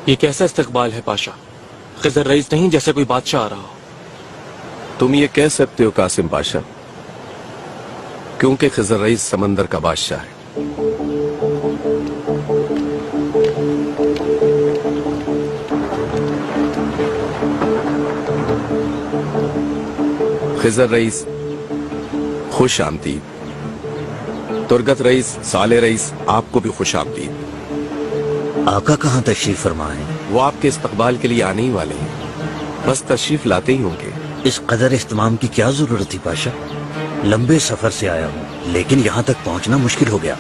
یہ کیسا استقبال ہے پاشا؟ خضر رئیس نہیں جیسے کوئی بادشاہ آ رہا ہو. تم یہ کہہ سکتے ہو قاسم پاشا کیونکہ خضر رئیس سمندر کا بادشاہ ہے. خضر رئیس خوش آمدید. ترگت رئیس، صالح رئیس، آپ کو بھی خوش آمدید. آقا کہاں تشریف فرما ہے؟ وہ آپ کے استقبال کے لیے آنے ہی والے ہیں، بس تشریف لاتے ہی ہوں گے. اس قدر اہتمام کی کیا ضرورت تھی پاشا؟ لمبے سفر سے آیا ہوں لیکن یہاں تک پہنچنا مشکل ہو گیا.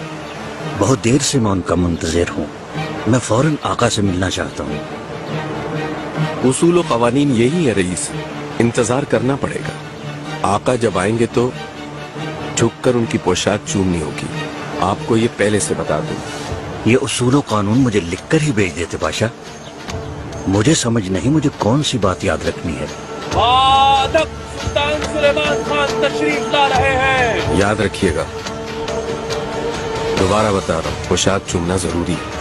بہت دیر سے میں ان کا منتظر ہوں. میں فوراً آقا سے ملنا چاہتا ہوں. اصول و قوانین یہی ہے رئیس، انتظار کرنا پڑے گا. آقا جب آئیں گے تو جھک کر ان کی پوشاک چومنی ہوگی. آپ کو یہ پہلے سے بتا دوں. یہ اصول و قانون مجھے لکھ کر ہی بھیج دیتے پاشا. مجھے سمجھ نہیں مجھے کون سی بات یاد رکھنی ہے. سلطان سلیمان خان تشریف لا رہے ہیں. یاد رکھیے گا، دوبارہ بتا رہا ہوں، پوشاک چومنا ضروری ہے.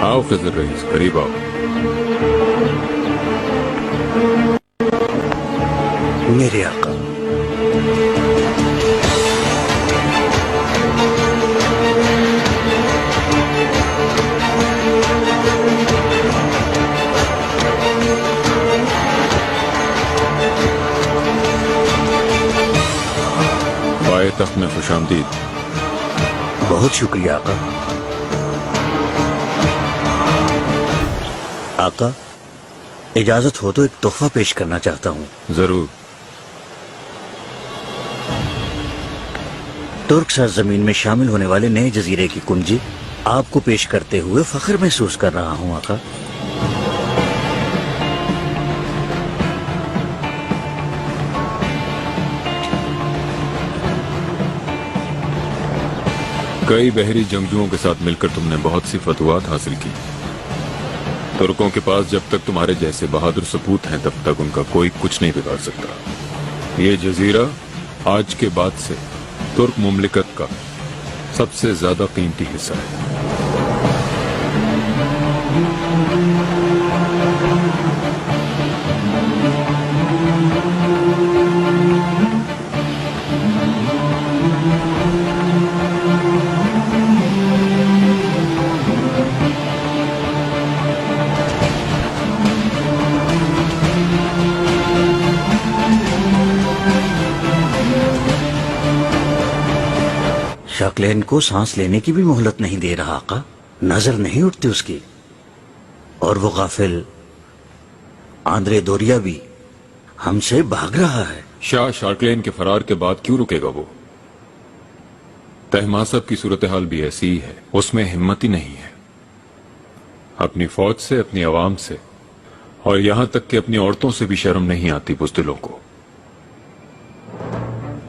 آؤ خضر رئیس، قریب آؤ. میرے آقا. پائے تخت میں خوش آمدید. بہت شکریہ آقا. آقا اجازت ہو تو ایک تحفہ پیش کرنا چاہتا ہوں. ضرور. ترک سرزمین میں شامل ہونے والے نئے جزیرے کی کنجی آپ کو پیش کرتے ہوئے فخر محسوس کر رہا ہوں آقا. کئی بحری جنگجوؤں کے ساتھ مل کر تم نے بہت سی فتوحات حاصل کی. ترکوں کے پاس جب تک تمہارے جیسے بہادر سپوت ہیں تب تک ان کا کوئی کچھ نہیں بگاڑ سکتا. یہ جزیرہ آج کے بعد سے ترک مملکت کا سب سے زیادہ قیمتی حصہ ہے. شاکلین کو سانس لینے کی بھی مہلت نہیں دے رہا آقا. نظر نہیں اٹھتی اس کی. اور وہ غافل آندرے دوریا بھی ہم سے بھاگ رہا ہے. شاہ شارکلین کے فرار کے بعد کیوں رکے گا وہ؟ تہماسب کی صورتحال بھی ایسی ہی ہے، اس میں ہمت ہی نہیں ہے. اپنی فوج سے، اپنی عوام سے اور یہاں تک کہ اپنی عورتوں سے بھی شرم نہیں آتی بزدلوں کو.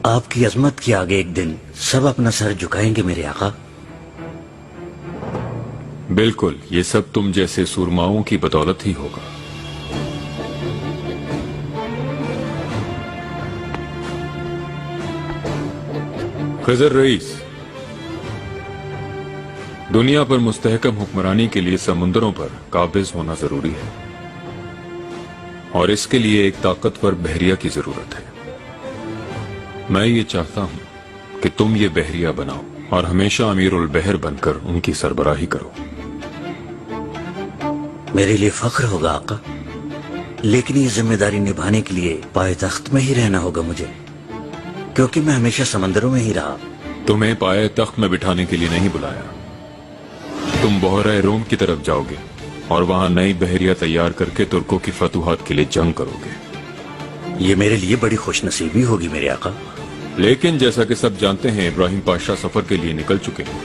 آپ کی عظمت کے آگے ایک دن سب اپنا سر جھکائیں گے میرے آقا. بالکل، یہ سب تم جیسے سورماؤں کی بدولت ہی ہوگا. خضر رئیس، دنیا پر مستحکم حکمرانی کے لیے سمندروں پر قابض ہونا ضروری ہے، اور اس کے لیے ایک طاقتور بحریہ کی ضرورت ہے. میں یہ چاہتا ہوں کہ تم یہ بحریہ بناؤ اور ہمیشہ امیر البحر بن کر ان کی سربراہی کرو. میرے لیے فخر ہوگا آقا، لیکن یہ ذمہ داری نبھانے کے لیے پائے تخت میں ہی رہنا ہوگا مجھے، کیونکہ میں ہمیشہ سمندروں میں ہی رہا. تمہیں پائے تخت میں بٹھانے کے لیے نہیں بلایا. تم بحیرہ روم کی طرف جاؤ گے اور وہاں نئی بحریہ تیار کر کے ترکوں کی فتوحات کے لیے جنگ کرو گے. یہ میرے لیے بڑی خوش نصیبی ہوگی میرے آقا. لیکن جیسا کہ سب جانتے ہیں ابراہیم پاشا سفر کے لیے نکل چکے ہیں.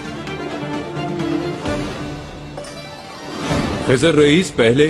خضر رئیس، پہلے